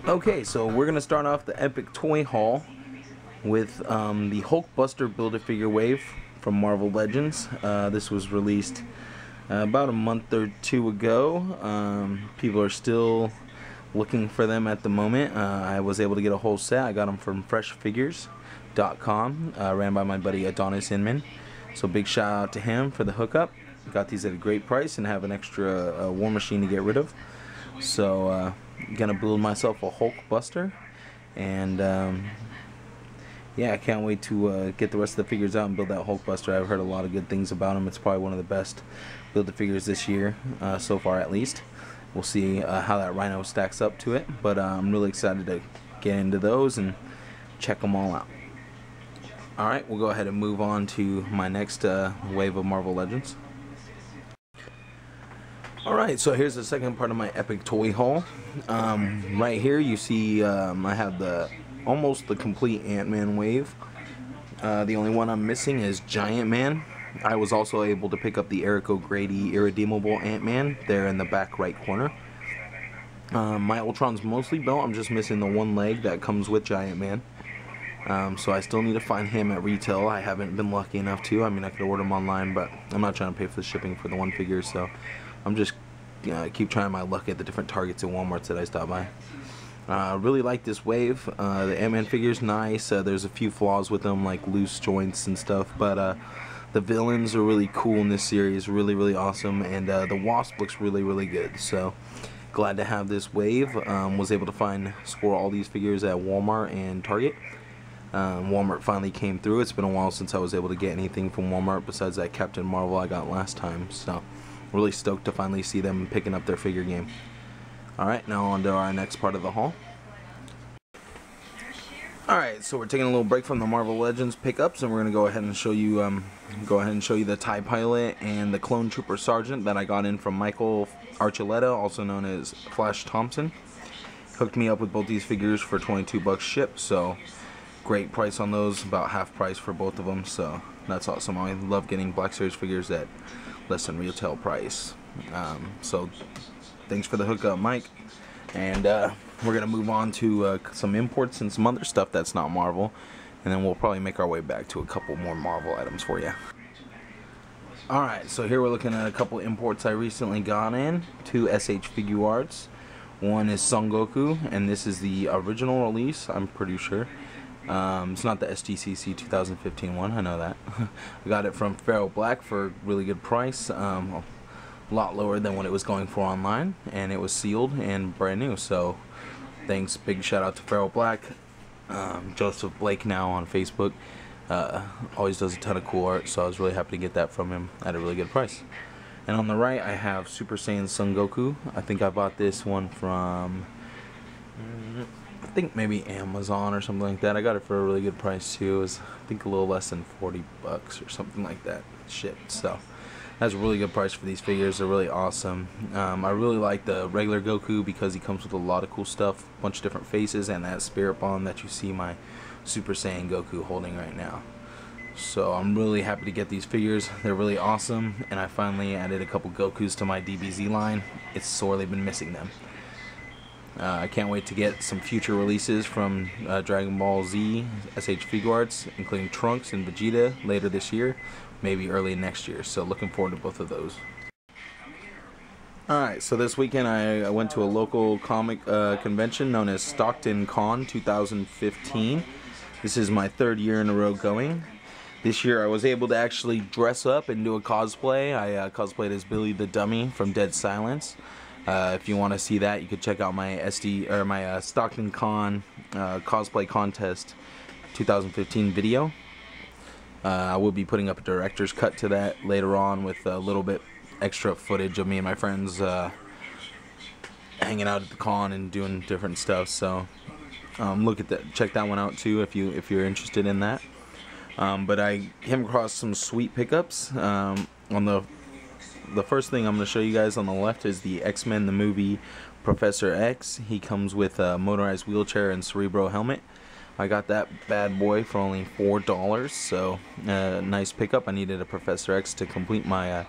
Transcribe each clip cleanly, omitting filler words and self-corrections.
Okay, so we're gonna start off the epic toy haul with the Hulkbuster Build-A-Figure wave from Marvel Legends. This was released about a month or two ago. People are still looking for them at the moment. I was able to get a whole set. I got them from freshfigures.com, ran by my buddy AntMan. So big shout out to him for the hookup. Got these at a great price and have an extra war machine to get rid of. So gonna build myself a Hulkbuster, and yeah, I can't wait to get the rest of the figures out and build that Hulkbuster. I've heard a lot of good things about him. It's probably one of the best build-a-figures this year, so far at least. We'll see how that Rhino stacks up to it, but I'm really excited to get into those and check them all out. Alright, we'll go ahead and move on to my next wave of Marvel Legends. Alright, so here's the second part of my epic toy haul. Right here you see I have almost the complete Ant-Man wave. The only one I'm missing is Giant Man. I was also able to pick up the Eric O'Grady Irredeemable Ant-Man there in the back right corner. My Ultron's mostly built. I'm just missing the one leg that comes with Giant Man. So I still need to find him at retail. I haven't been lucky enough to. I mean, I could order him online, but I'm not trying to pay for the shipping for the one figure, so I'm just keep trying my luck at the different Targets and Walmarts that I stop by. Really like this wave. The Ant-Man figure's nice. There's a few flaws with them, like loose joints and stuff, but the villains are really cool in this series. Really awesome, and the Wasp looks really good. So glad to have this wave. Was able to score all these figures at Walmart and Target. Walmart finally came through. It's been a while since I was able to get anything from Walmart besides that Captain Marvel I got last time, so really stoked to finally see them picking up their figure game. Alright, now on to our next part of the haul. Alright, so we're taking a little break from the Marvel Legends pickups, and we're gonna go ahead and show you the TIE Pilot and the Clone Trooper Sergeant that I got in from Michael Archuleta, also known as Flash Thompson. Hooked me up with both these figures for 22 bucks shipped, so great price on those, about half price for both of them, so that's awesome. I love getting Black Series figures at less than retail price. So thanks for the hookup, Mike. And we're gonna move on to some imports and some other stuff that's not Marvel, and then we'll probably make our way back to a couple more Marvel items for you. Alright, so here we're looking at a couple imports I recently got in. Two SH Figure Arts. One is Son Goku, and this is the original release, I'm pretty sure. It's not the SDCC 2015 one, I know that. I got it from Feral Black for a really good price, a lot lower than what it was going for online, and it was sealed and brand new, so thanks, big shout out to Feral Black. Joseph Blake now on Facebook, always does a ton of cool art, so I was really happy to get that from him at a really good price. And on the right I have Super Saiyan Son Goku. I think I bought this one from I think maybe Amazon or something like that. I got it for a really good price too. It was, I think, a little less than 40 bucks or something like that shipped. So that's a really good price for these figures. They're really awesome. I really like the regular Goku because he comes with a lot of cool stuff, a bunch of different faces, and that spirit bomb that you see my Super Saiyan Goku holding right now. So I'm really happy to get these figures. They're really awesome, and I finally added a couple Gokus to my DBZ line. It's sorely been missing them. I can't wait to get some future releases from Dragon Ball Z SH Figure Arts, including Trunks and Vegeta later this year, maybe early next year. So looking forward to both of those. Alright, so this weekend I went to a local comic convention known as Stockton Con 2015. This is my third year in a row going. This year I was able to actually dress up and do a cosplay. I cosplayed as Billy the Dummy from Dead Silence. If you want to see that, you could check out my Stockton Con cosplay contest 2015 video. I will be putting up a director's cut to that later on with a little bit extra footage of me and my friends hanging out at the con and doing different stuff. So check that one out too if you're interested in that. But I came across some sweet pickups on the first thing I'm going to show you guys on the left is the X-Men the movie Professor X. He comes with a motorized wheelchair and Cerebro helmet. I got that bad boy for only $4, so nice pickup. I needed a Professor X to complete my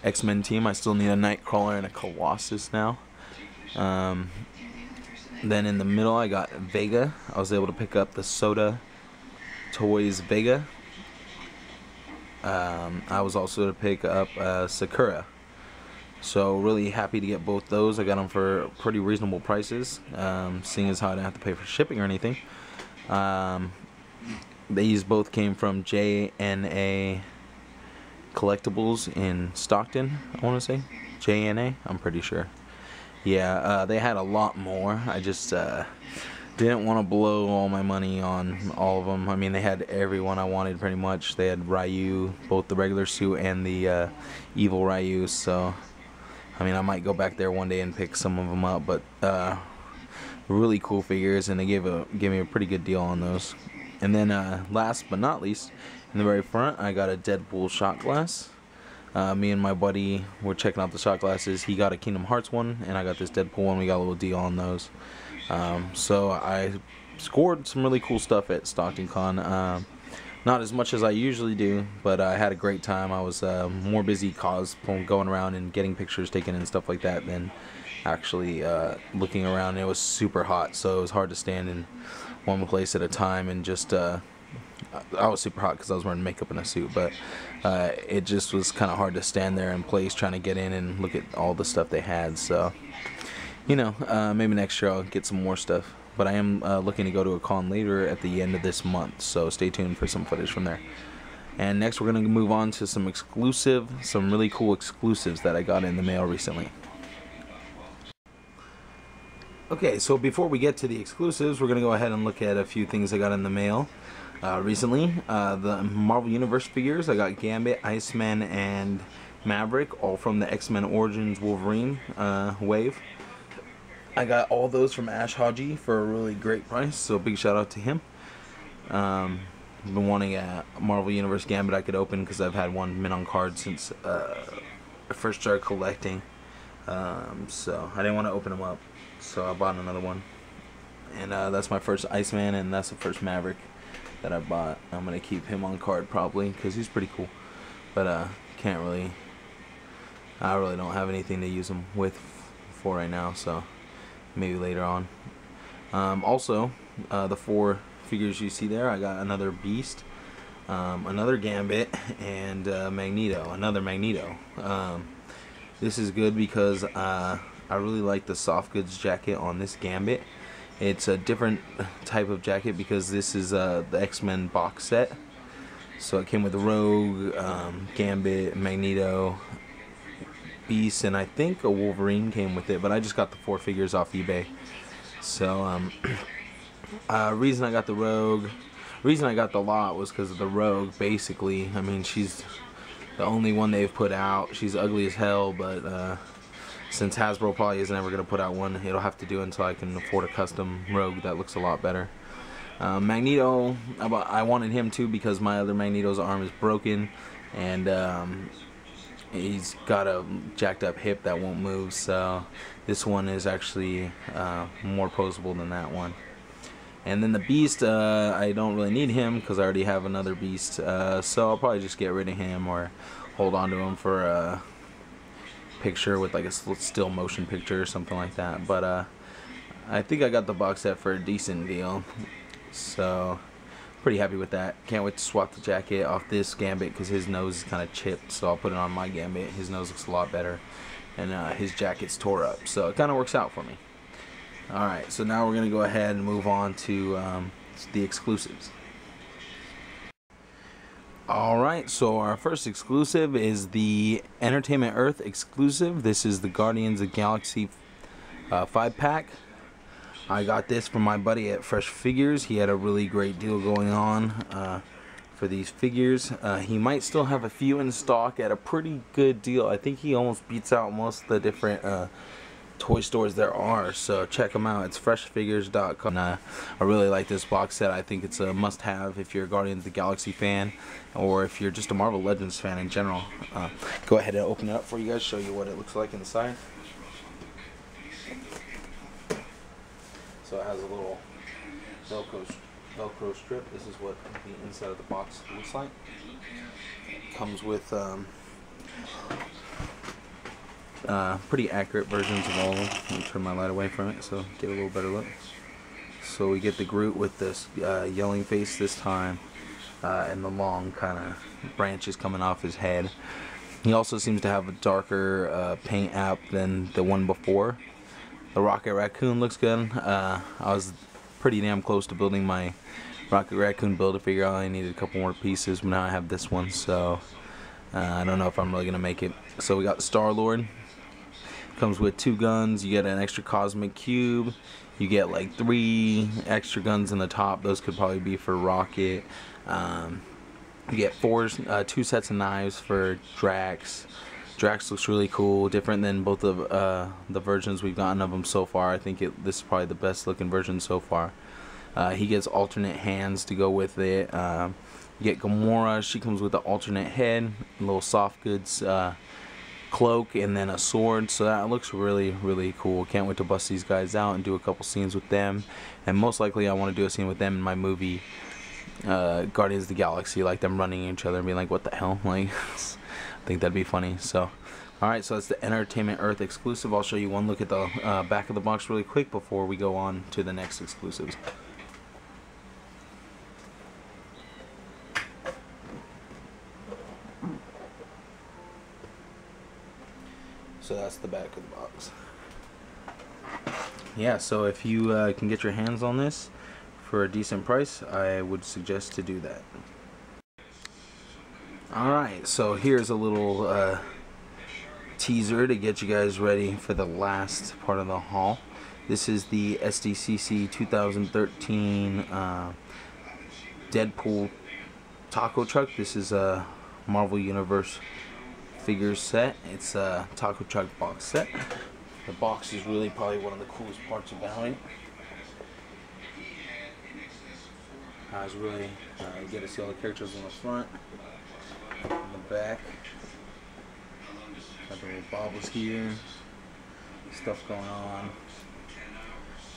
X-Men team. I still need a Nightcrawler and a Colossus now. Then in the middle I got Vega. I was able to pick up the SOTA Toys Vega. I was also to pick up Sakura. So really happy to get both those. I got them for pretty reasonable prices, seeing as how I didn't have to pay for shipping or anything. These both came from JNA Collectibles in Stockton, I want to say. JNA, I'm pretty sure. Yeah, they had a lot more. I just didn't want to blow all my money on all of them. I mean, they had everyone I wanted pretty much. They had Ryu, both the regular suit and the evil Ryu. So, I mean, I might go back there one day and pick some of them up. But really cool figures, and they gave me a pretty good deal on those. And then last but not least, in the very front, I got a Deadpool shot glass. Me and my buddy were checking out the shot glasses. He got a Kingdom Hearts one, and I got this Deadpool one. We got a little deal on those. So I scored some really cool stuff at Stockton Con. Not as much as I usually do, but I had a great time. I was more busy going around and getting pictures taken and stuff like that than actually looking around. It was super hot, so it was hard to stand in one place at a time, and just I was super hot because I was wearing makeup and a suit, but it just was kind of hard to stand there in place trying to get in and look at all the stuff they had. So, you know, maybe next year I'll get some more stuff. But I am looking to go to a con later at the end of this month, so stay tuned for some footage from there. And next we're going to move on to some really cool exclusives that I got in the mail recently. Okay, so before we get to the exclusives, we're going to go ahead and look at a few things I got in the mail recently. The Marvel Universe figures, I got Gambit, Iceman, and Maverick, all from the X-Men Origins Wolverine wave. I got all those from Ash Haji for a really great price, so big shout out to him. I've been wanting a Marvel Universe Gambit I could open because I've had one mint on card since I first started collecting. So I didn't want to open them up, so I bought another one. And that's my first Iceman, and that's the first Maverick that I bought. I'm going to keep him on card probably because he's pretty cool. But I really don't have anything to use him for right now, so maybe later on. Also, the 4 figures you see there, I got another Beast, another Gambit, and another Magneto. This is good because I really like the soft goods jacket on this Gambit. It's a different type of jacket because this is the X-Men box set. So it came with Rogue, Gambit, Magneto, Beast, and I think a Wolverine came with it, but I just got the 4 figures off eBay. So reason I got the lot was because of the Rogue. Basically, I mean, she's the only one they've put out. She's ugly as hell, but since Hasbro probably isn't ever going to put out one, it'll have to do until I can afford a custom Rogue that looks a lot better. Magneto, I wanted him too because my other Magneto's arm is broken, and he's got a jacked up hip that won't move, so this one is actually more posable than that one. And then the Beast, I don't really need him because I already have another Beast, so I'll probably just get rid of him or hold on to him for a picture with like a still motion picture or something like that. But I think I got the box set for a decent deal, so pretty happy with that. Can't wait to swap the jacket off this Gambit because his nose is kind of chipped, so I'll put it on my Gambit. His nose looks a lot better, and his jacket's tore up, so it kind of works out for me. Alright, so now we're going to go ahead and move on to the exclusives. Alright, so our first exclusive is the Entertainment Earth exclusive. This is the Guardians of the Galaxy 5-pack. I got this from my buddy at Fresh Figures. He had a really great deal going on for these figures. He might still have a few in stock at a pretty good deal. I think he almost beats out most of the different toy stores there are, so check them out. It's freshfigures.com. I really like this box set. I think it's a must-have if you're a Guardians of the Galaxy fan, or if you're just a Marvel Legends fan in general. Go ahead and open it up for you guys, show you what it looks like inside. So it has a little Velcro strip. This is what the inside of the box looks like. It comes with pretty accurate versions of all of them. Let me turn my light away from it so get a little better look. So we get the Groot with this yelling face this time, and the long kind of branches coming off his head. He also seems to have a darker paint app than the one before. The Rocket Raccoon looks good. I was pretty damn close to building my Rocket Raccoon Build-A-Figure. I only needed a couple more pieces, but now I have this one, so I don't know if I'm really going to make it. So we got the Star-Lord. Comes with 2 guns. You get an extra Cosmic Cube. You get like 3 extra guns in the top. Those could probably be for Rocket. You get 2 sets of knives for Drax. Drax looks really cool, different than both of the versions we've gotten of him so far. I think this is probably the best looking version so far. He gets alternate hands to go with it. You get Gamora. She comes with the alternate head, a little soft goods cloak, and then a sword. So that looks really, really cool. Can't wait to bust these guys out and do a couple scenes with them. And most likely I want to do a scene with them in my movie Guardians of the Galaxy, like them running at each other and being like, what the hell? Like, I think that'd be funny. So alright, so that's the Entertainment Earth exclusive. I'll show you one look at the back of the box really quick before we go on to the next exclusives. So that's the back of the box. Yeah, so if you can get your hands on this for a decent price, I would suggest to do that. Alright, so here's a little teaser to get you guys ready for the last part of the haul. This is the SDCC 2013 Deadpool taco truck. This is a Marvel Universe figures set. It's a taco truck box set. The box is really probably one of the coolest parts about it. It's really you get to see all the characters on the front, on the back. Got the little bobbles here, stuff going on.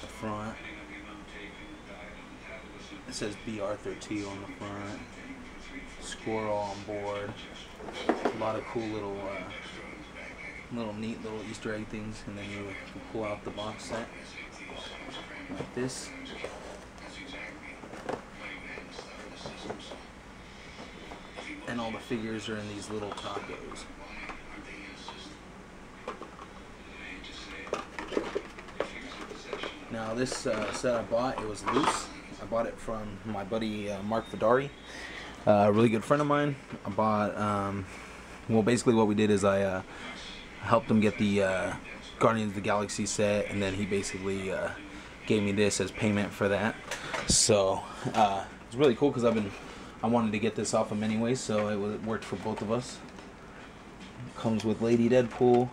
The front. It says B. Arthur T on the front. Squirrel on board. A lot of cool little neat little Easter egg things, and then you can pull out the box set like this. And all the figures are in these little tacos. Now this set I bought, it was loose. I bought it from my buddy Mark Vidari, a really good friend of mine. I bought, well, basically what we did is I helped him get the Guardians of the Galaxy set, and then he basically gave me this as payment for that. So it's really cool because I wanted to get this off him anyway, so it worked for both of us. Comes with Lady Deadpool,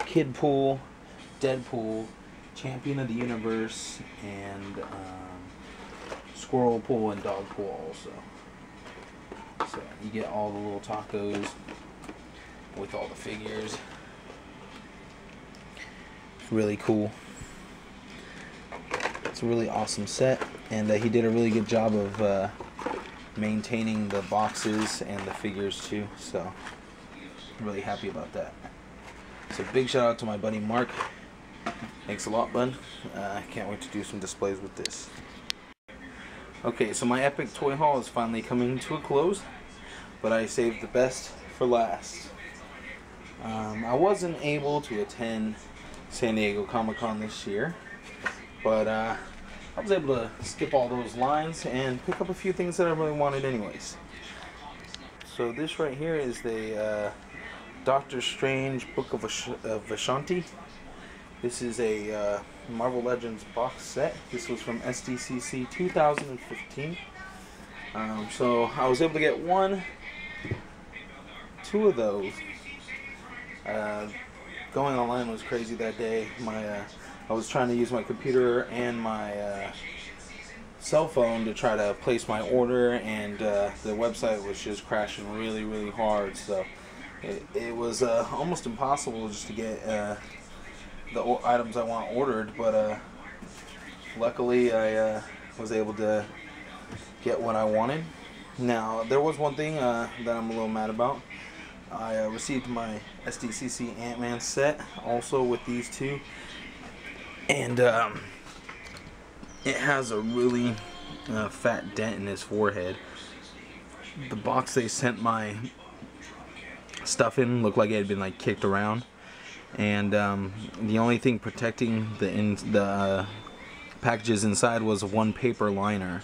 Kidpool, Deadpool, Champion of the Universe, and Squirrel Pool and Dog Pool also. So you get all the little tacos with all the figures. It's really cool. It's a really awesome set, and he did a really good job of maintaining the boxes and the figures too, so I'm really happy about that. So big shout out to my buddy Mark. Thanks a lot, bud. I can't wait to do some displays with this. Okay, so my epic toy haul is finally coming to a close, but I saved the best for last. I wasn't able to attend San Diego Comic-Con this year, but I was able to skip all those lines and pick up a few things that I really wanted anyways. So this right here is the Doctor Strange Book of Vishanti. This is a Marvel Legends box set. This was from SDCC 2015. So I was able to get two of those. Going online was crazy that day. I was trying to use my computer and my cell phone to try to place my order, and the website was just crashing really, really hard. So it was almost impossible just to get the items I want ordered. But luckily I was able to get what I wanted. Now there was one thing that I'm a little mad about. I received my SDCC AntMan set also with these two, and it has a really fat dent in his forehead. The box they sent my stuff in looked like it had been like kicked around, and the only thing protecting the packages inside was one paper liner,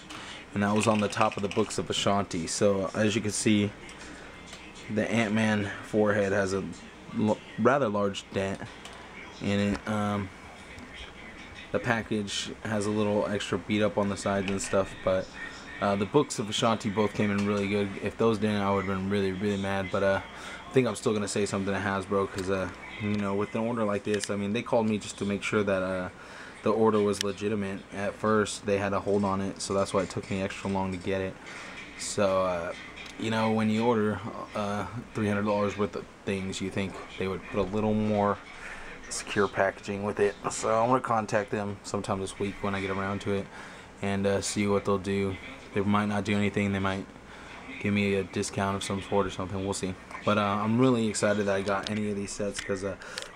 and that was on the top of the Books of Ashanti. So as you can see, the AntMan forehead has a rather large dent in it. The package has a little extra beat up on the sides and stuff, but the Books of Ashanti both came in really good. If those didn't, I would have been really mad, but I think I'm still gonna say something to Hasbro, because you know, with an order like this, I mean, they called me just to make sure that the order was legitimate. At first they had a hold on it, so that's why it took me extra long to get it. So you know, when you order $300 worth of things, you think they would put a little more secure packaging with it. So I'm going to contact them sometime this week when I get around to it, and see what they'll do. They might not do anything. They might give me a discount of some sort or something. We'll see. But I'm really excited that I got any of these sets, because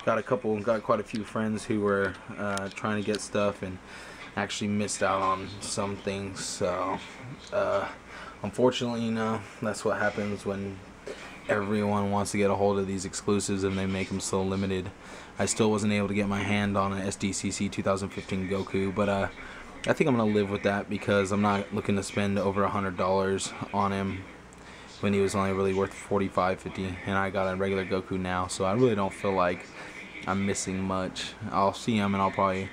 got quite a few friends who were trying to get stuff and actually missed out on some things. So unfortunately, you know, that's what happens when everyone wants to get a hold of these exclusives and they make them so limited. I still wasn't able to get my hand on an SDCC 2015 Goku, but I think I'm gonna live with that, because I'm not looking to spend over $100 on him when he was only really worth $45, $50, and I got a regular Goku now, so I really don't feel like I'm missing much. I'll see him and I'll probably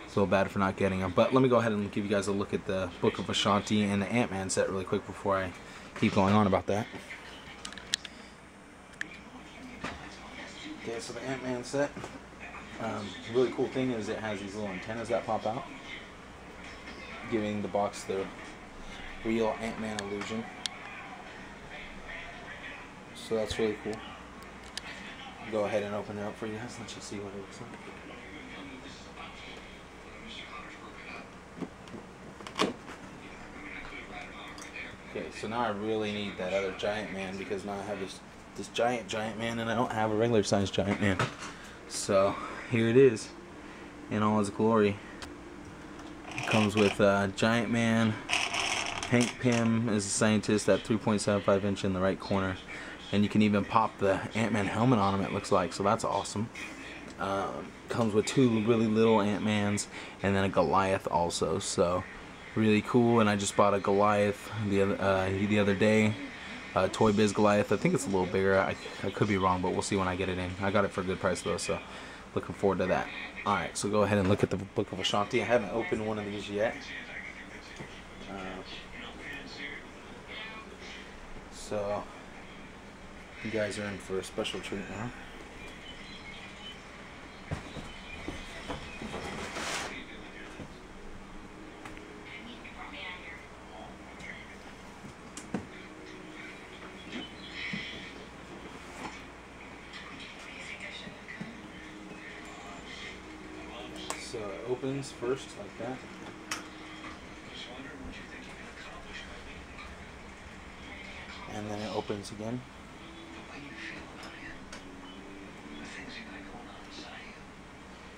feel bad for not getting them. But let me go ahead and give you guys a look at the Book of Ashanti and the AntMan set really quick before I keep going on about that. Okay, so the AntMan set, really cool thing is it has these little antennas that pop out, giving the box the real AntMan illusion. So that's really cool. Go ahead and open it up for you guys, let you see what it looks like. Okay, so now I really need that other Giant Man, because now I have this Giant Man, and I don't have a regular size Giant Man. So here it is in all its glory. It comes with Giant Man. Hank Pym is a scientist at 3.75 inch in the right corner, and you can even pop the AntMan helmet on him, it looks like, so that's awesome. Comes with two really little Ant-Mans and then a Goliath also, so really cool. And I just bought a Goliath the other day, Toy Biz Goliath. I think it's a little bigger. I could be wrong, but we'll see when I get it in. I got it for a good price though, so looking forward to that. Alright, so go ahead and look at the Book of Ashanti. I haven't opened one of these yet. So you guys are in for a special treat now. So it opens first like that. And then it opens again.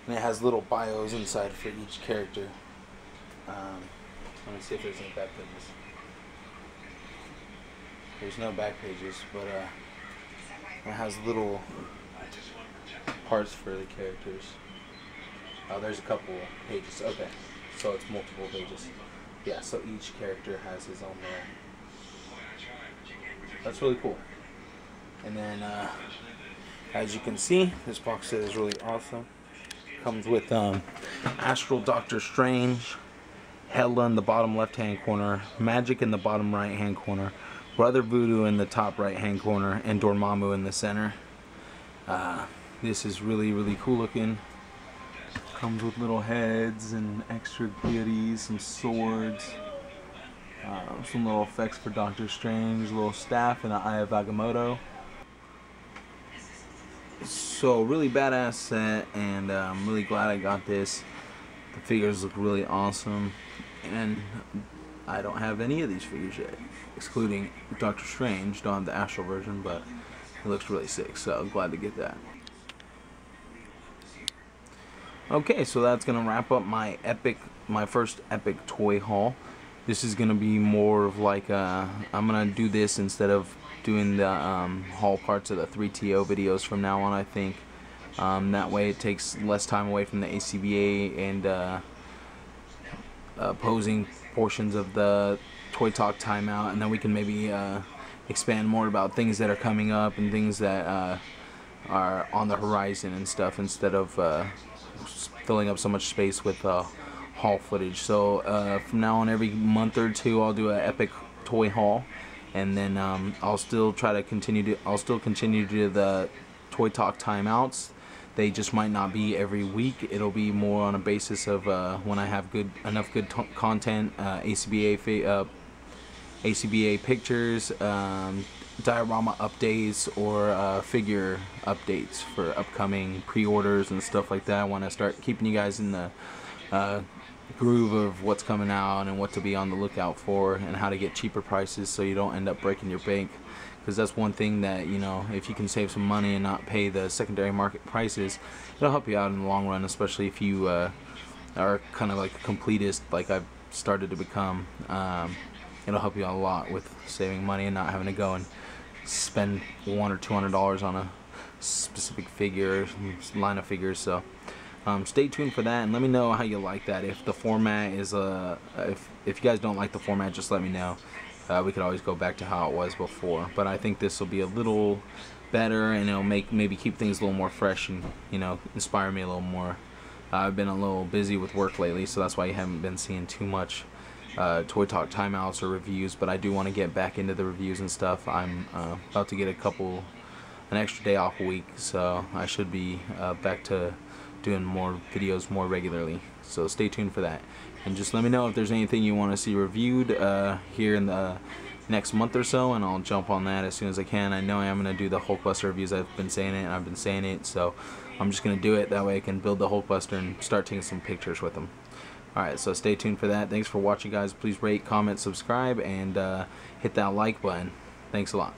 And it has little bios inside for each character. Let me see if there's any back pages. There's no back pages, but it has little parts for the characters. Oh, there's a couple pages. Okay, so it's multiple pages. Yeah, so each character has his own there. That's really cool. And then, as you can see, this box set is really awesome. Comes with Astral Doctor Strange, Hela in the bottom left-hand corner, Magic in the bottom right-hand corner, Brother Voodoo in the top right-hand corner, and Dormammu in the center. This is really cool looking. Comes with little heads and extra goodies, some swords, some little effects for Doctor Strange, a little staff, and an Eye of Agamotto. So really badass set, and I'm really glad I got this. The figures look really awesome, and I don't have any of these figures yet, excluding Doctor Strange. Don't have the Astral version, but It looks really sick, so glad to get that. Okay, so that's gonna wrap up my first epic toy haul. This is gonna be more of like I'm gonna do this instead of doing the haul parts of the 3TO videos from now on, I think. That way it takes less time away from the ACBA and opposing portions of the Toy Talk timeout, and then we can maybe expand more about things that are coming up and things that are on the horizon and stuff, instead of filling up so much space with haul footage. So from now on, every month or two, I'll do an epic toy haul, and then I'll still continue to do the Toy Talk timeouts. They just might not be every week. It'll be more on a basis of when I have enough good content, ACBA pictures, diorama updates, or figure updates for upcoming pre-orders and stuff like that. I want to start keeping you guys in the groove of what's coming out and what to be on the lookout for, and how to get cheaper prices so you don't end up breaking your bank. Because that's one thing that, you know, if you can save some money and not pay the secondary market prices, it'll help you out in the long run, especially if you are kind of like a completist like I've started to become. It'll help you out a lot with saving money and not having to go and spend $100 or $200 on a specific figure, line of figures. So stay tuned for that, and let me know how you like that. If the format is if you guys don't like the format, just let me know. We could always go back to how it was before, but I think this will be a little better, and it'll maybe keep things a little more fresh, and, you know, inspire me a little more. I've been a little busy with work lately, so that's why you haven't been seeing too much Toy Talk timeouts or reviews, but I do want to get back into the reviews and stuff. I'm about to get an extra day off a week, so I should be back to doing more videos more regularly. So stay tuned for that, and just let me know if there's anything you want to see reviewed here in the next month or so, and I'll jump on that as soon as I can. I know I am going to do the Hulkbuster reviews. I've been saying it, and I've been saying it, so I'm just going to do it. That way I can build the Hulkbuster and start taking some pictures with them. Alright, so stay tuned for that. Thanks for watching, guys. Please rate, comment, subscribe, and hit that like button. Thanks a lot.